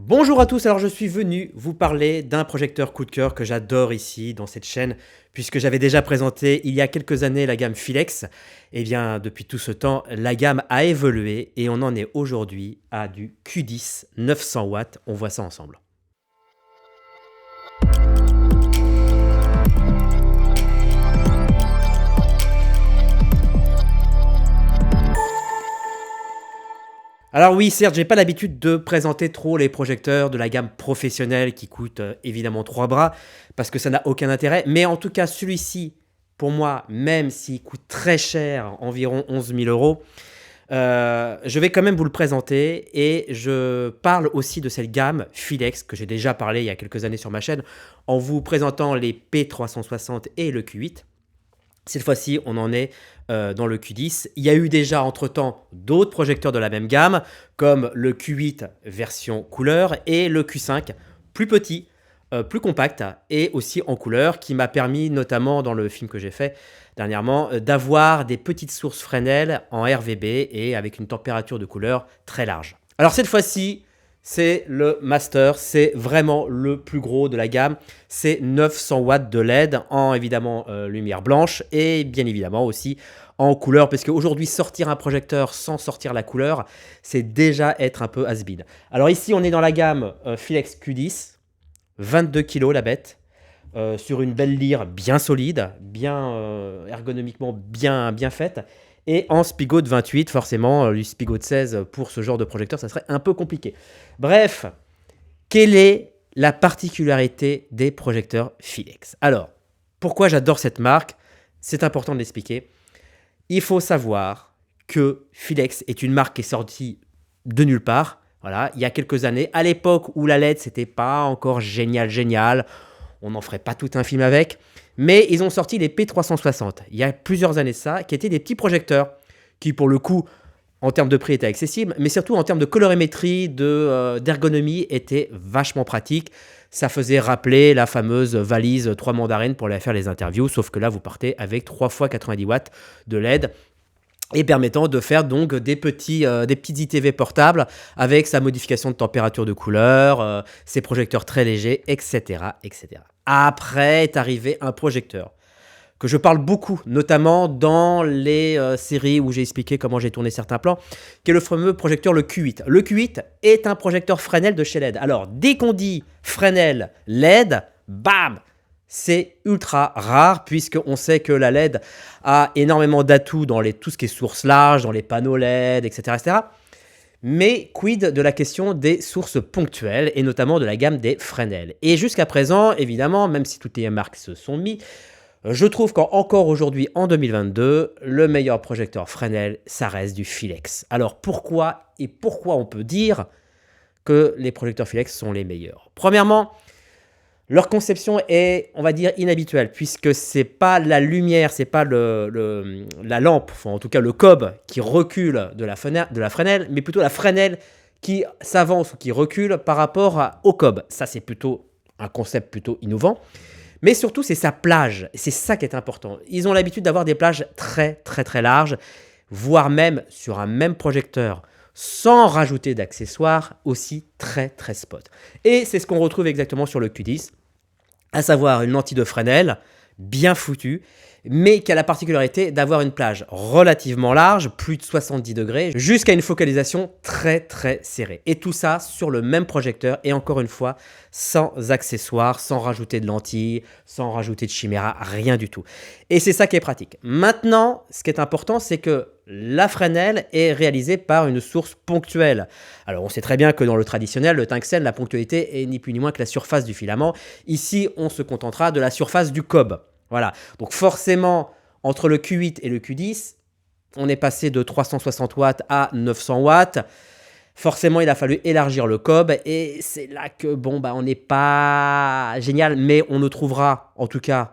Bonjour à tous, alors je suis venu vous parler d'un projecteur coup de cœur que j'adore ici dans cette chaîne, puisque j'avais déjà présenté il y a quelques années la gamme Philex. Et bien depuis tout ce temps, la gamme a évolué et on en est aujourd'hui à du Q10 900 watts, on voit ça ensemble. Alors oui, certes, j'ai pas l'habitude de présenter trop les projecteurs de la gamme professionnelle qui coûtent évidemment 3 bras, parce que ça n'a aucun intérêt. Mais en tout cas, celui-ci, pour moi, même s'il coûte très cher, environ 11 000 euros, je vais quand même vous le présenter et je parle aussi de cette gamme Philex que j'ai déjà parlé il y a quelques années sur ma chaîne en vous présentant les P360 et le Q8. Cette fois-ci, on en est dans le Q10. Il y a eu déjà entre-temps d'autres projecteurs de la même gamme, comme le Q8 version couleur et le Q5 plus petit, plus compact et aussi en couleur, qui m'a permis, notamment dans le film que j'ai fait dernièrement, d'avoir des petites sources Fresnel en RVB et avec une température de couleur très large. Alors cette fois-ci, c'est le Master, c'est vraiment le plus gros de la gamme. C'est 900 watts de LED en évidemment lumière blanche et bien évidemment aussi en couleur, parce qu'aujourd'hui sortir un projecteur sans sortir la couleur, c'est déjà être un peu has-been. Alors ici on est dans la gamme Philex Q10, 22 kg la bête, sur une belle lyre bien solide, bien ergonomiquement bien faite. Et en Spigot de 28, forcément, le Spigot de 16 pour ce genre de projecteur, ça serait un peu compliqué. Bref, quelle est la particularité des projecteurs Philex? Alors, pourquoi j'adore cette marque? C'est important de l'expliquer. Il faut savoir que Philex est une marque qui est sortie de nulle part. Voilà, il y a quelques années, à l'époque où la LED, c'était pas encore génial. On n'en ferait pas tout un film avec. Mais ils ont sorti les P360, il y a plusieurs années de ça, qui étaient des petits projecteurs qui, pour le coup, en termes de prix, étaient accessibles, mais surtout en termes de colorimétrie, d'ergonomie, étaient vachement pratiques. Ça faisait rappeler la fameuse valise 3 mandarines pour aller faire les interviews, sauf que là, vous partez avec 3 fois 90 watts de LED et permettant de faire donc des petites ITV portables avec sa modification de température de couleur, ses projecteurs très légers, etc., etc. Après est arrivé un projecteur que je parle beaucoup, notamment dans les séries où j'ai expliqué comment j'ai tourné certains plans, qui est le fameux projecteur le Q8. Le Q8 est un projecteur Fresnel de chez LED. Alors, dès qu'on dit Fresnel LED, bam, c'est ultra rare, puisqu'on sait que la LED a énormément d'atouts dans tout ce qui est source large, dans les panneaux LED, etc., etc. Mais quid de la question des sources ponctuelles, et notamment de la gamme des Fresnel? Et jusqu'à présent, évidemment, même si toutes les marques se sont mis, je trouve qu'encore aujourd'hui, en 2022, le meilleur projecteur Fresnel, ça reste du Philex. Alors pourquoi on peut dire que les projecteurs Philex sont les meilleurs? Premièrement, leur conception est, on va dire, inhabituelle, puisque c'est pas la lumière, c'est pas la lampe, enfin en tout cas le cob qui recule de la Fresnel, mais plutôt la Fresnel qui s'avance ou qui recule par rapport au cob. Ça, c'est plutôt un concept plutôt innovant. Mais surtout, c'est sa plage. C'est ça qui est important. Ils ont l'habitude d'avoir des plages très larges, voire même sur un même projecteur, sans rajouter d'accessoires, aussi très spot. Et c'est ce qu'on retrouve exactement sur le Q10, à savoir une lentille de Fresnel bien foutue, mais qui a la particularité d'avoir une plage relativement large, plus de 70 degrés, jusqu'à une focalisation très serrée. Et tout ça sur le même projecteur, et encore une fois, sans accessoires, sans rajouter de lentilles, sans rajouter de chiméra, rien du tout. Et c'est ça qui est pratique. Maintenant, ce qui est important, c'est que la Fresnel est réalisée par une source ponctuelle. Alors, on sait très bien que dans le traditionnel, le tungstène, la ponctualité est ni plus ni moins que la surface du filament. Ici, on se contentera de la surface du cob. Voilà, donc forcément, entre le Q8 et le Q10, on est passé de 360 watts à 900 watts. Forcément, il a fallu élargir le cob et c'est là que, on n'est pas génial, mais on ne trouvera, en tout cas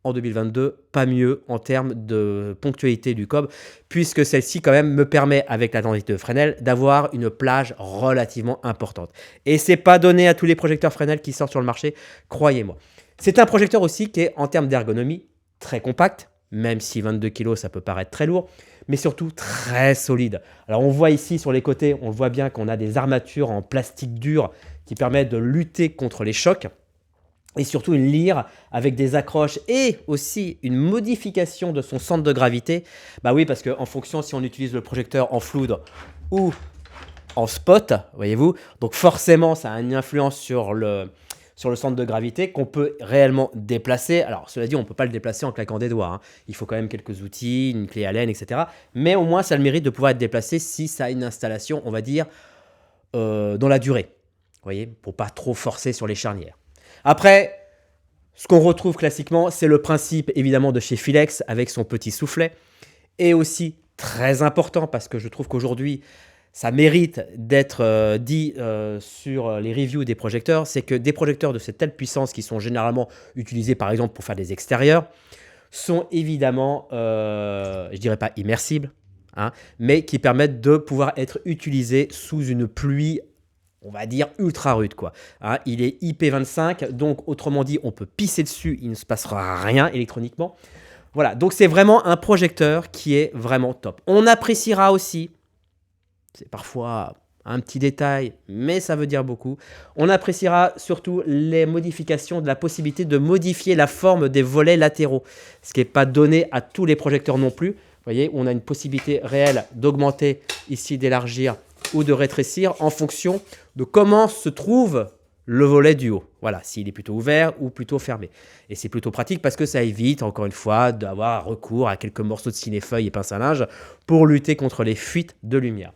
en 2022, pas mieux en termes de ponctualité du cob, puisque celle-ci, quand même, me permet, avec la densité de Fresnel, d'avoir une plage relativement importante. Et c'est pas donné à tous les projecteurs Fresnel qui sortent sur le marché, croyez-moi. C'est un projecteur aussi qui est, en termes d'ergonomie, très compact, même si 22 kg, ça peut paraître très lourd, mais surtout très solide. Alors on voit ici sur les côtés, on voit bien qu'on a des armatures en plastique dur qui permettent de lutter contre les chocs. Et surtout une lyre avec des accroches et aussi une modification de son centre de gravité. Bah oui, parce qu'en fonction si on utilise le projecteur en flood ou en spot, voyez-vous, donc forcément ça a une influence sur le centre de gravité qu'on peut réellement déplacer. Alors cela dit, on ne peut pas le déplacer en claquant des doigts, hein. Il faut quand même quelques outils, une clé Allen, etc. Mais au moins ça a le mérite de pouvoir être déplacé si ça a une installation, on va dire, dans la durée. Vous voyez, pour pas trop forcer sur les charnières. Après, ce qu'on retrouve classiquement, c'est le principe évidemment de chez Philex avec son petit soufflet. Et aussi très important parce que je trouve qu'aujourd'hui, ça mérite d'être dit sur les reviews des projecteurs, c'est que des projecteurs de cette telle puissance qui sont généralement utilisés par exemple pour faire des extérieurs sont évidemment, je dirais pas immersibles, hein, mais qui permettent de pouvoir être utilisés sous une pluie, on va dire ultra rude, quoi. Hein, il est IP25, donc autrement dit, on peut pisser dessus, il ne se passera rien électroniquement. Voilà, donc c'est vraiment un projecteur qui est vraiment top. On appréciera aussi, c'est parfois un petit détail, mais ça veut dire beaucoup, on appréciera surtout les modifications de la possibilité de modifier la forme des volets latéraux, ce qui n'est pas donné à tous les projecteurs non plus. Vous voyez, on a une possibilité réelle d'augmenter ici, d'élargir ou de rétrécir en fonction de comment se trouve le volet du haut. Voilà, s'il est plutôt ouvert ou plutôt fermé. Et c'est plutôt pratique parce que ça évite, encore une fois, d'avoir recours à quelques morceaux de cinéfeuille et pince à linge pour lutter contre les fuites de lumière.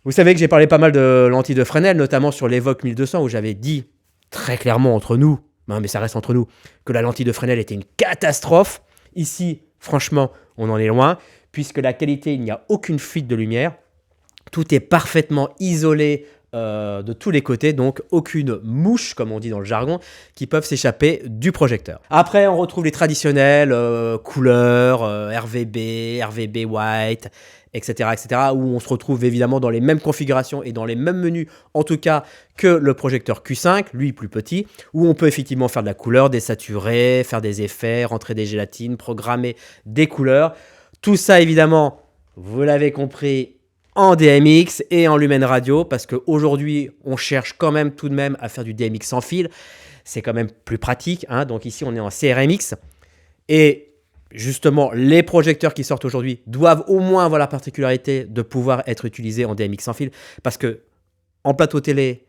Vous savez que j'ai parlé pas mal de lentilles de Fresnel, notamment sur l'Evoque 1200, où j'avais dit très clairement entre nous, mais ça reste entre nous, que la lentille de Fresnel était une catastrophe. Ici, franchement, on en est loin, puisque la qualité, il n'y a aucune fuite de lumière. Tout est parfaitement isolé de tous les côtés, donc aucune mouche, comme on dit dans le jargon, qui peuvent s'échapper du projecteur. Après, on retrouve les traditionnelles couleurs, RVB, RVB White, etc., où on se retrouve évidemment dans les mêmes configurations et dans les mêmes menus, en tout cas que le projecteur Q5, lui plus petit, où on peut effectivement faire de la couleur, désaturer, faire des effets, rentrer des gélatines, programmer des couleurs. Tout ça, évidemment, vous l'avez compris, en DMX et en Lumen Radio, parce qu'aujourd'hui, on cherche quand même tout de même à faire du DMX sans fil. C'est quand même plus pratique, hein. Donc ici, on est en CRMX. Et justement, les projecteurs qui sortent aujourd'hui doivent au moins avoir la particularité de pouvoir être utilisés en DMX sans fil, parce que en plateau télé,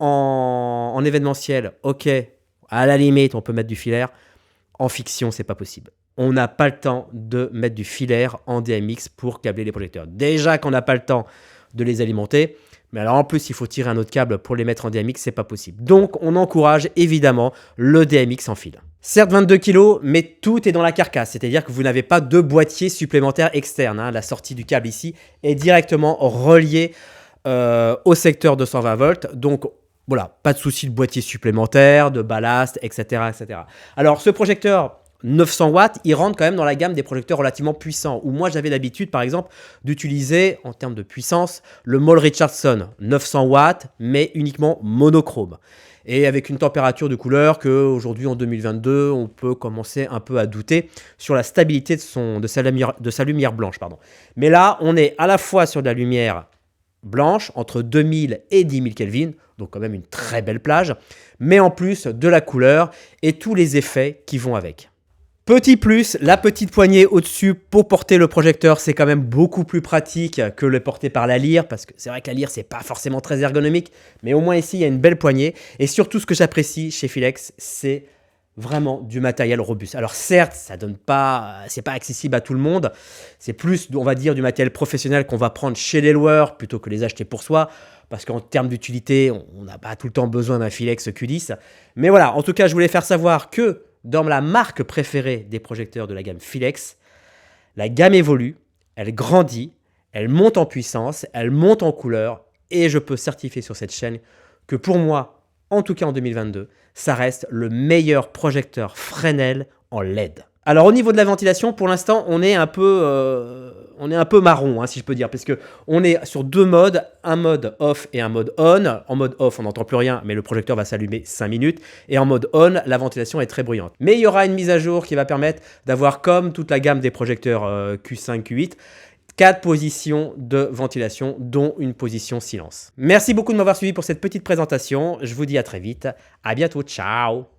en événementiel, ok, à la limite, on peut mettre du filaire. En fiction, c'est pas possible. On n'a pas le temps de mettre du filaire en DMX pour câbler les projecteurs. Déjà qu'on n'a pas le temps de les alimenter, mais alors en plus, il faut tirer un autre câble pour les mettre en DMX, c'est pas possible. Donc, on encourage évidemment le DMX en fil. Certes 22 kg, mais tout est dans la carcasse, c'est-à-dire que vous n'avez pas de boîtier supplémentaire externe, hein. La sortie du câble ici est directement reliée au secteur 220 volts. Donc, voilà, pas de souci de boîtier supplémentaire, de ballast, etc., etc. Alors, ce projecteur 900 watts, il rentre quand même dans la gamme des projecteurs relativement puissants, où moi j'avais l'habitude par exemple d'utiliser en termes de puissance le Mole Richardson 900 watts mais uniquement monochrome et avec une température de couleur qu'aujourd'hui en 2022 on peut commencer un peu à douter sur la stabilité de sa lumière blanche. Mais là on est à la fois sur de la lumière blanche entre 2000 et 10 000 Kelvin, donc quand même une très belle plage, mais en plus de la couleur et tous les effets qui vont avec. Petit plus, la petite poignée au-dessus pour porter le projecteur, c'est quand même beaucoup plus pratique que le porter par la lyre, parce que c'est vrai que la lyre, c'est pas forcément très ergonomique, mais au moins ici, il y a une belle poignée. Et surtout, ce que j'apprécie chez Philex, c'est vraiment du matériel robuste. Alors certes, ça donne pas, c'est pas accessible à tout le monde, c'est plus, on va dire, du matériel professionnel qu'on va prendre chez les loueurs plutôt que les acheter pour soi, parce qu'en termes d'utilité, on n'a pas tout le temps besoin d'un Philex Q10. Mais voilà, en tout cas, je voulais faire savoir que dans la marque préférée des projecteurs de la gamme Philex, la gamme évolue, elle grandit, elle monte en puissance, elle monte en couleur, et je peux certifier sur cette chaîne que pour moi, en tout cas en 2022, ça reste le meilleur projecteur Fresnel en LED. Alors au niveau de la ventilation, pour l'instant, on est un peu marron, hein, si je peux dire, parce que on est sur deux modes, un mode off et un mode on. En mode off, on n'entend plus rien, mais le projecteur va s'allumer 5 minutes. Et en mode on, la ventilation est très bruyante. Mais il y aura une mise à jour qui va permettre d'avoir, comme toute la gamme des projecteurs Q5, Q8, 4 positions de ventilation, dont une position silence. Merci beaucoup de m'avoir suivi pour cette petite présentation. Je vous dis à très vite. À bientôt. Ciao.